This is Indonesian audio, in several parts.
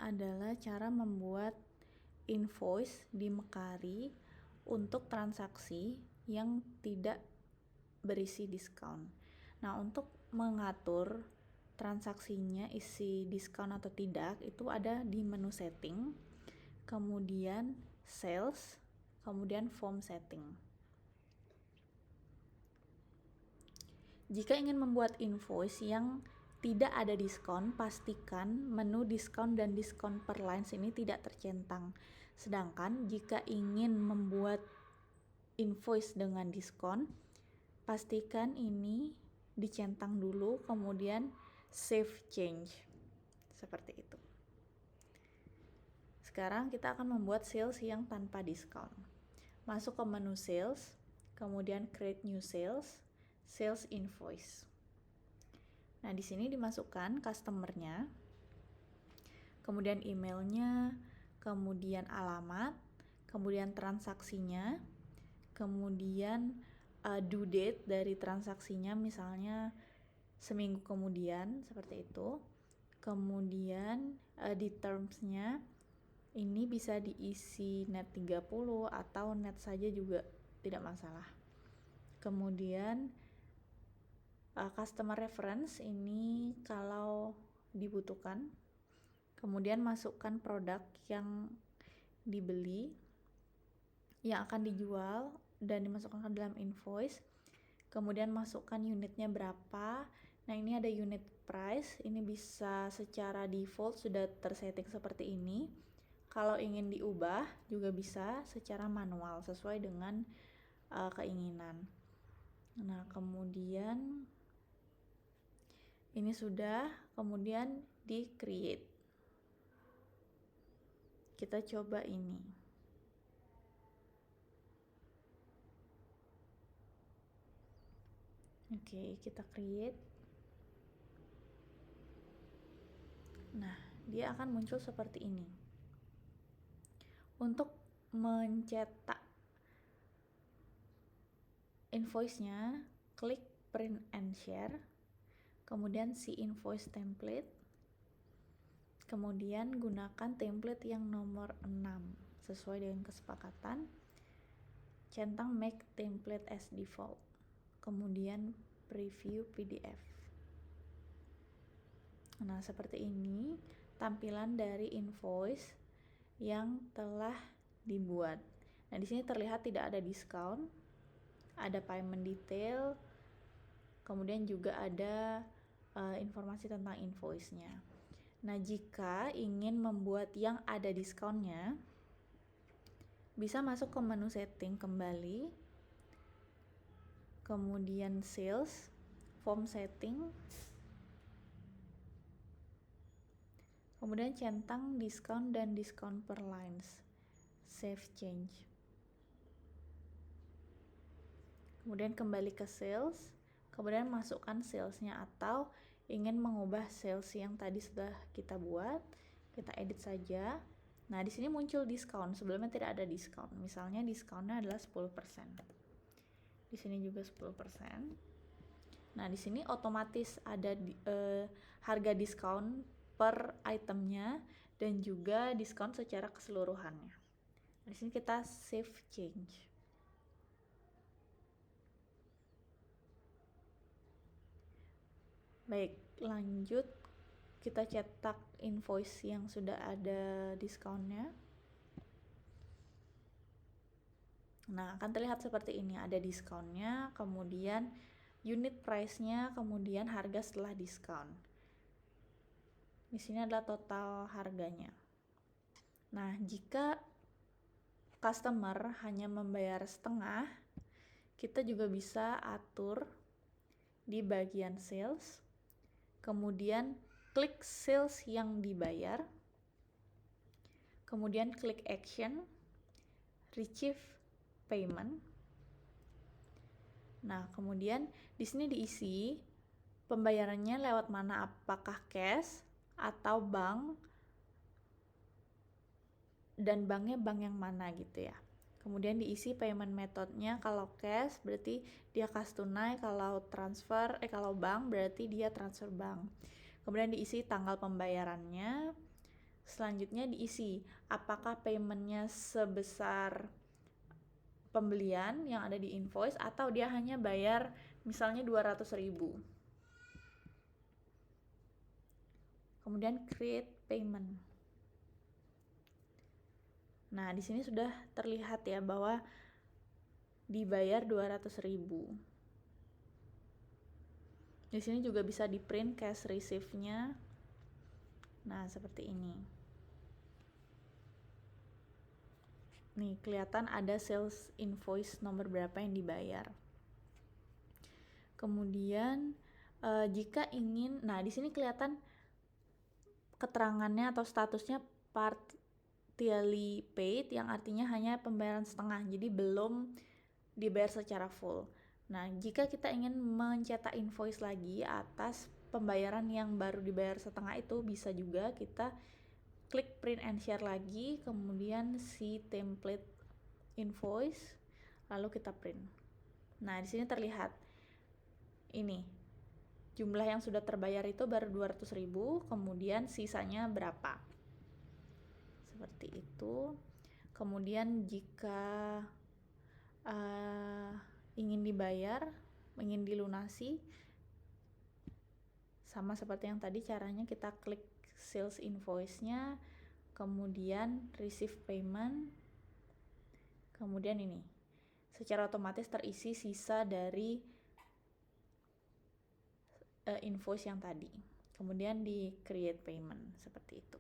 adalah cara membuat invoice di Mercari untuk transaksi yang tidak berisi diskon. Nah, untuk mengatur transaksinya isi diskon atau tidak itu ada di menu setting, kemudian sales, kemudian form setting. Jika ingin membuat invoice yang tidak ada diskon, pastikan menu diskon dan diskon per lines ini tidak tercentang. Sedangkan jika ingin membuat invoice dengan diskon, pastikan ini dicentang dulu, kemudian save change. Seperti itu. Sekarang kita akan membuat sales yang tanpa diskon. Masuk ke menu sales, kemudian create new sales, sales invoice. Nah, di sini dimasukkan customer-nya, kemudian emailnya, kemudian alamat, kemudian transaksinya, kemudian due date dari transaksinya, misalnya seminggu kemudian, seperti itu. Kemudian di terms-nya ini bisa diisi net 30 atau net saja juga tidak masalah. Kemudian customer reference ini kalau dibutuhkan. Kemudian masukkan produk yang dibeli, yang akan dijual dan dimasukkan ke dalam invoice. Kemudian masukkan unitnya berapa. Nah, ini ada unit price, ini bisa secara default sudah tersetting seperti ini. Kalau ingin diubah juga bisa secara manual sesuai dengan keinginan. Nah, kemudian ini sudah, kemudian di create. Kita coba ini. Oke, kita create. Nah, dia akan muncul seperti ini. Untuk mencetak invoice-nya, klik print and share, kemudian see invoice template, kemudian gunakan template yang nomor 6 sesuai dengan kesepakatan, centang make template as default, kemudian preview PDF. Nah, seperti ini tampilan dari invoice yang telah dibuat. Nah, di sini terlihat tidak ada diskon, ada payment detail, kemudian juga ada informasi tentang invoice-nya. Nah, jika ingin membuat yang ada diskonnya, bisa masuk ke menu setting kembali, kemudian sales, form setting, kemudian centang diskon dan diskon per lines, save change. Kemudian kembali ke sales, kemudian masukkan salesnya atau ingin mengubah sales yang tadi sudah kita buat, kita edit saja. Nah, di sini muncul diskon, sebelumnya tidak ada diskon. Misalnya diskonnya adalah 10%. Di sini juga 10%. Nah, di sini otomatis ada harga diskon per itemnya dan juga diskon secara keseluruhannya. Di sini kita save change. Baik, lanjut kita cetak invoice yang sudah ada diskonnya. Nah, akan terlihat seperti ini, ada diskonnya, kemudian unit price-nya, kemudian harga setelah diskon. Di sini adalah total harganya. Nah, jika customer hanya membayar setengah, kita juga bisa atur di bagian sales, kemudian klik sales yang dibayar, kemudian klik action, receive payment. Nah, kemudian di sini diisi pembayarannya lewat mana, apakah cash atau bank, dan banknya bank yang mana gitu ya. Kemudian diisi payment methodnya, kalau cash berarti dia kas tunai, kalau kalau bank berarti dia transfer bank. Kemudian diisi tanggal pembayarannya, Selanjutnya diisi apakah paymentnya sebesar pembelian yang ada di invoice atau dia hanya bayar misalnya 200.000. Kemudian create payment. Nah, di sini sudah terlihat ya bahwa dibayar 200.000. Di sini juga bisa di print cash receipt-nya. Nah, seperti ini. Nih, kelihatan ada sales invoice nomor berapa yang dibayar. Kemudian jika ingin, nah di sini kelihatan keterangannya atau statusnya partially paid, yang artinya hanya pembayaran setengah, jadi belum dibayar secara full. Nah, jika kita ingin mencetak invoice lagi atas pembayaran yang baru dibayar setengah itu, bisa juga kita klik print and share lagi, kemudian si template invoice, lalu kita print. Nah, di sini terlihat ini jumlah yang sudah terbayar itu baru 200.000, kemudian sisanya berapa, seperti itu. Kemudian jika ingin dibayar, ingin dilunasi, sama seperti yang tadi, caranya kita klik sales invoice-nya, kemudian receive payment, kemudian ini secara otomatis terisi sisa dari invoice yang tadi, kemudian di create payment, seperti itu.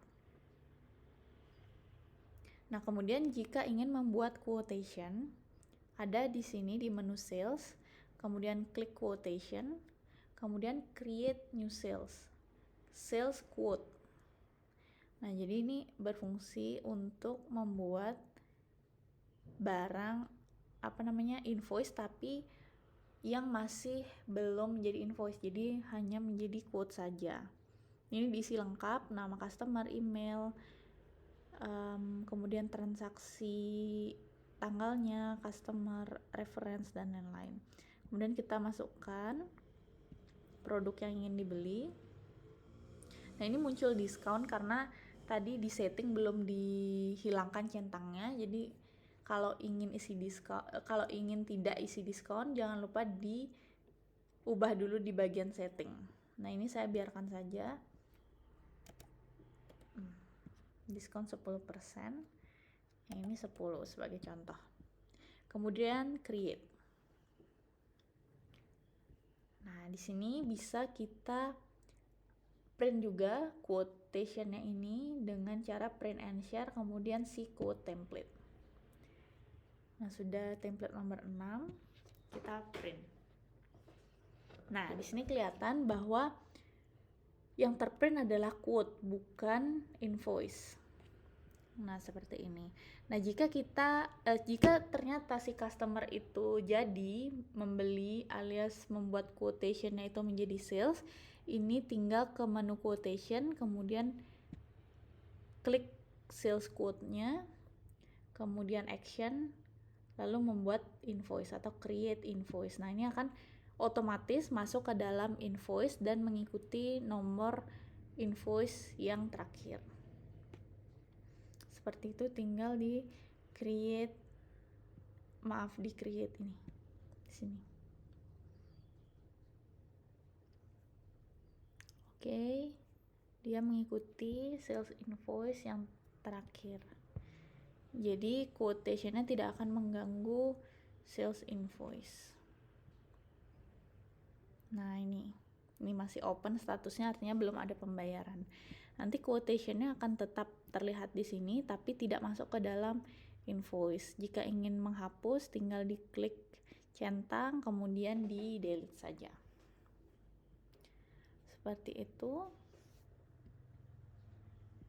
Nah, kemudian jika ingin membuat quotation, ada di sini di menu sales, kemudian klik quotation, kemudian create new sales quote. Nah, jadi ini berfungsi untuk membuat barang invoice tapi yang masih belum menjadi invoice, jadi hanya menjadi quote saja. Ini diisi lengkap, nama customer, email, kemudian transaksi, tanggalnya, customer, reference, dan lain-lain. Kemudian kita masukkan produk yang ingin dibeli. Nah, ini muncul diskon karena tadi di setting belum dihilangkan centangnya, jadi kalau ingin tidak isi diskon, jangan lupa diubah dulu di bagian setting. Nah, ini saya biarkan saja. Diskon 10%. Yang ini 10 sebagai contoh. Kemudian create. Nah, di sini bisa kita print juga quotation-nya ini dengan cara print and share, kemudian si quote template. Nah, sudah template nomor 6, kita print. Nah, di sini kelihatan bahwa yang terprint adalah quote, bukan invoice. Nah, seperti ini. Nah, jika ternyata si customer itu jadi membeli alias membuat quotation-nya itu menjadi sales, ini tinggal ke menu quotation, kemudian klik sales quote-nya, kemudian action, lalu membuat invoice atau create invoice. Nah, ini akan otomatis masuk ke dalam invoice dan mengikuti nomor invoice yang terakhir. Seperti itu, tinggal di create ini di sini. Oke, dia mengikuti sales invoice yang terakhir. Jadi quotation-nya tidak akan mengganggu sales invoice. Nah, ini masih open statusnya, artinya belum ada pembayaran. Nanti quotation-nya akan tetap terlihat di sini tapi tidak masuk ke dalam invoice. Jika ingin menghapus, tinggal diklik centang kemudian di delete saja. Seperti itu.